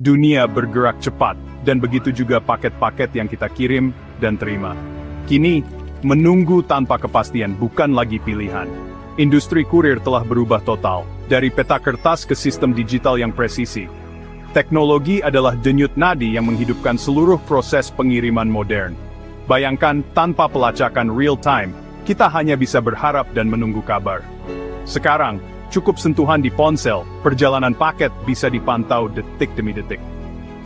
Dunia bergerak cepat, dan begitu juga paket-paket yang kita kirim dan terima. Kini, menunggu tanpa kepastian bukan lagi pilihan. Industri kurir telah berubah total, dari peta kertas ke sistem digital yang presisi. Teknologi adalah denyut nadi yang menghidupkan seluruh proses pengiriman modern. Bayangkan, tanpa pelacakan real-time, kita hanya bisa berharap dan menunggu kabar. Sekarang, cukup sentuhan di ponsel, perjalanan paket bisa dipantau detik demi detik.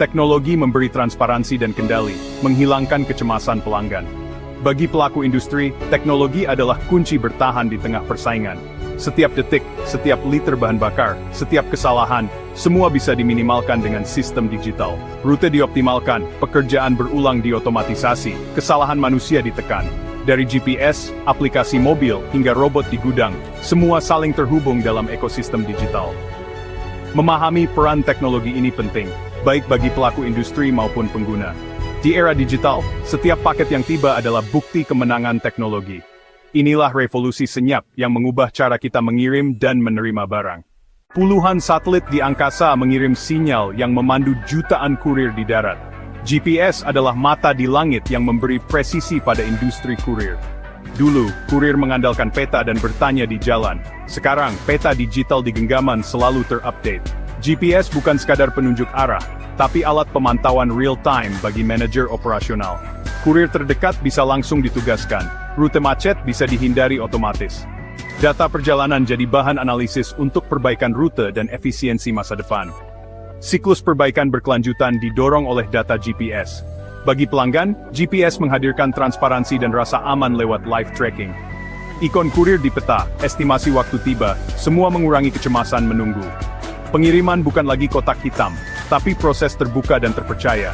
Teknologi memberi transparansi dan kendali, menghilangkan kecemasan pelanggan. Bagi pelaku industri, teknologi adalah kunci bertahan di tengah persaingan. Setiap detik, setiap liter bahan bakar, setiap kesalahan, semua bisa diminimalkan dengan sistem digital. Rute dioptimalkan, pekerjaan berulang diotomatisasi, kesalahan manusia ditekan. Dari GPS, aplikasi mobil, hingga robot di gudang, semua saling terhubung dalam ekosistem digital. Memahami peran teknologi ini penting, baik bagi pelaku industri maupun pengguna. Di era digital, setiap paket yang tiba adalah bukti kemenangan teknologi. Inilah revolusi senyap yang mengubah cara kita mengirim dan menerima barang. Puluhan satelit di angkasa mengirim sinyal yang memandu jutaan kurir di darat. GPS adalah mata di langit yang memberi presisi pada industri kurir. Dulu, kurir mengandalkan peta dan bertanya di jalan. Sekarang, peta digital di genggaman selalu terupdate. GPS bukan sekadar penunjuk arah, tapi alat pemantauan real-time bagi manajer operasional. Kurir terdekat bisa langsung ditugaskan, rute macet bisa dihindari otomatis. Data perjalanan jadi bahan analisis untuk perbaikan rute dan efisiensi masa depan. Siklus perbaikan berkelanjutan didorong oleh data GPS. Bagi pelanggan, GPS menghadirkan transparansi dan rasa aman lewat live tracking. Ikon kurir di peta, estimasi waktu tiba, semua mengurangi kecemasan menunggu. Pengiriman bukan lagi kotak hitam, tapi proses terbuka dan terpercaya.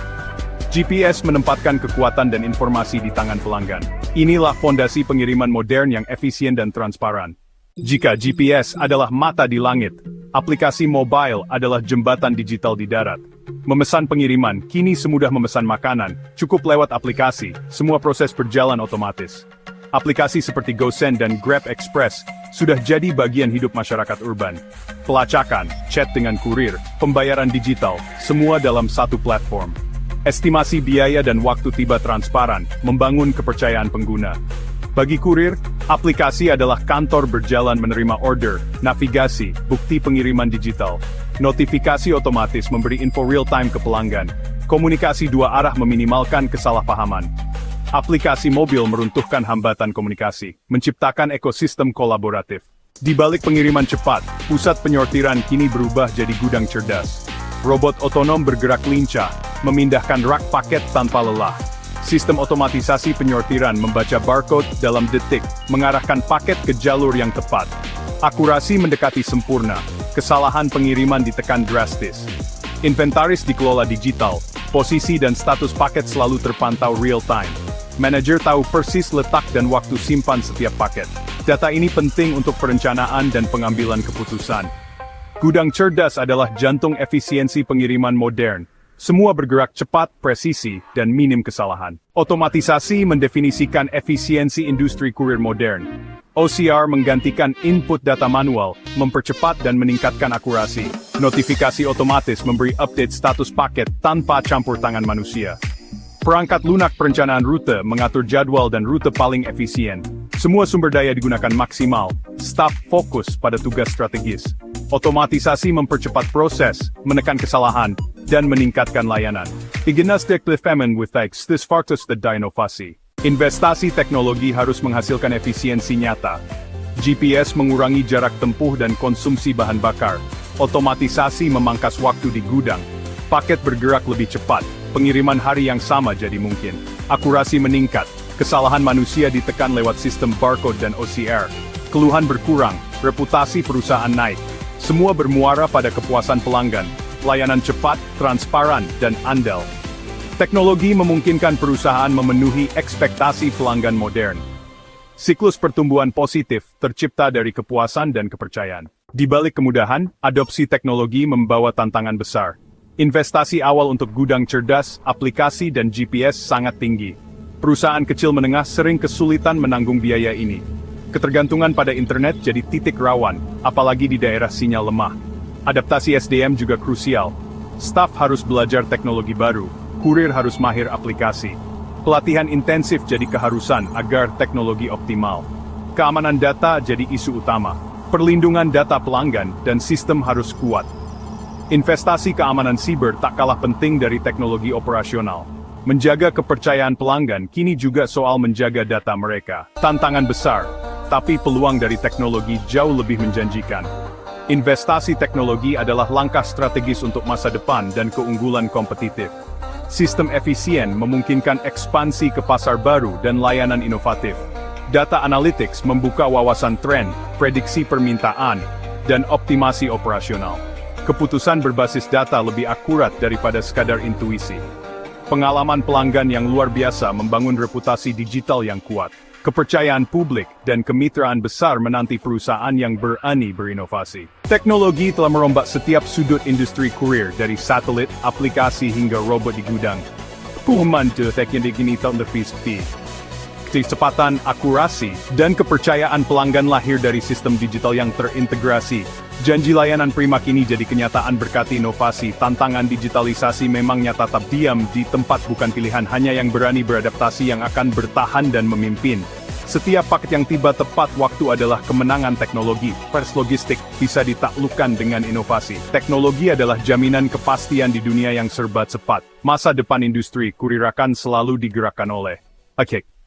GPS menempatkan kekuatan dan informasi di tangan pelanggan. Inilah fondasi pengiriman modern yang efisien dan transparan. Jika GPS adalah mata di langit, aplikasi mobile adalah jembatan digital di darat. Memesan pengiriman kini semudah memesan makanan, cukup lewat aplikasi, semua proses berjalan otomatis. Aplikasi seperti GoSend dan Grab Express sudah jadi bagian hidup masyarakat urban. Pelacakan, chat dengan kurir, pembayaran digital, semua dalam satu platform. Estimasi biaya dan waktu tiba transparan, membangun kepercayaan pengguna. Bagi kurir, aplikasi adalah kantor berjalan menerima order, navigasi, bukti pengiriman digital. Notifikasi otomatis memberi info real-time ke pelanggan. Komunikasi dua arah meminimalkan kesalahpahaman. Aplikasi mobil meruntuhkan hambatan komunikasi, menciptakan ekosistem kolaboratif. Di balik pengiriman cepat, pusat penyortiran kini berubah jadi gudang cerdas. Robot otonom bergerak lincah, memindahkan rak paket tanpa lelah. Sistem otomatisasi penyortiran membaca barcode dalam detik, mengarahkan paket ke jalur yang tepat. Akurasi mendekati sempurna, kesalahan pengiriman ditekan drastis. Inventaris dikelola digital, posisi dan status paket selalu terpantau real-time. Manajer tahu persis letak dan waktu simpan setiap paket. Data ini penting untuk perencanaan dan pengambilan keputusan. Gudang cerdas adalah jantung efisiensi pengiriman modern. Semua bergerak cepat, presisi, dan minim kesalahan. Otomatisasi mendefinisikan efisiensi industri kurir modern. OCR menggantikan input data manual, mempercepat dan meningkatkan akurasi. Notifikasi otomatis memberi update status paket tanpa campur tangan manusia. Perangkat lunak perencanaan rute mengatur jadwal dan rute paling efisien. Semua sumber daya digunakan maksimal, staf fokus pada tugas strategis. Otomatisasi mempercepat proses, menekan kesalahan, dan meningkatkan layanan. Ignastik Clifemen with this fartus the inovasi. Investasi teknologi harus menghasilkan efisiensi nyata. GPS mengurangi jarak tempuh dan konsumsi bahan bakar. Otomatisasi memangkas waktu di gudang. Paket bergerak lebih cepat. Pengiriman hari yang sama jadi mungkin. Akurasi meningkat. Kesalahan manusia ditekan lewat sistem barcode dan OCR. Keluhan berkurang. Reputasi perusahaan naik. Semua bermuara pada kepuasan pelanggan. Layanan cepat, transparan, dan andal. Teknologi memungkinkan perusahaan memenuhi ekspektasi pelanggan modern. Siklus pertumbuhan positif tercipta dari kepuasan dan kepercayaan. Di balik kemudahan, adopsi teknologi membawa tantangan besar. Investasi awal untuk gudang cerdas, aplikasi, dan GPS sangat tinggi. Perusahaan kecil menengah sering kesulitan menanggung biaya ini. Ketergantungan pada internet jadi titik rawan, apalagi di daerah sinyal lemah. Adaptasi SDM juga krusial. Staf harus belajar teknologi baru, kurir harus mahir aplikasi. Pelatihan intensif jadi keharusan agar teknologi optimal. Keamanan data jadi isu utama. Perlindungan data pelanggan dan sistem harus kuat. Investasi keamanan siber tak kalah penting dari teknologi operasional. Menjaga kepercayaan pelanggan kini juga soal menjaga data mereka. Tantangan besar, tapi peluang dari teknologi jauh lebih menjanjikan. Investasi teknologi adalah langkah strategis untuk masa depan dan keunggulan kompetitif. Sistem efisien memungkinkan ekspansi ke pasar baru dan layanan inovatif. Data analytics membuka wawasan tren, prediksi permintaan, dan optimasi operasional. Keputusan berbasis data lebih akurat daripada sekadar intuisi. Pengalaman pelanggan yang luar biasa membangun reputasi digital yang kuat. Kepercayaan publik dan kemitraan besar menanti perusahaan yang berani berinovasi. Teknologi telah merombak setiap sudut industri kurir dari satelit, aplikasi hingga robot di gudang. Kecepatan, akurasi, dan kepercayaan pelanggan lahir dari sistem digital yang terintegrasi. Janji layanan prima kini jadi kenyataan berkat inovasi. Tantangan digitalisasi memang nyata, tetap diam di tempat bukan pilihan, hanya yang berani beradaptasi yang akan bertahan dan memimpin. Setiap paket yang tiba tepat waktu adalah kemenangan teknologi. Pers logistik bisa ditaklukkan dengan inovasi. Teknologi adalah jaminan kepastian di dunia yang serba cepat. Masa depan industri kurir akan selalu digerakkan oleh. Oke.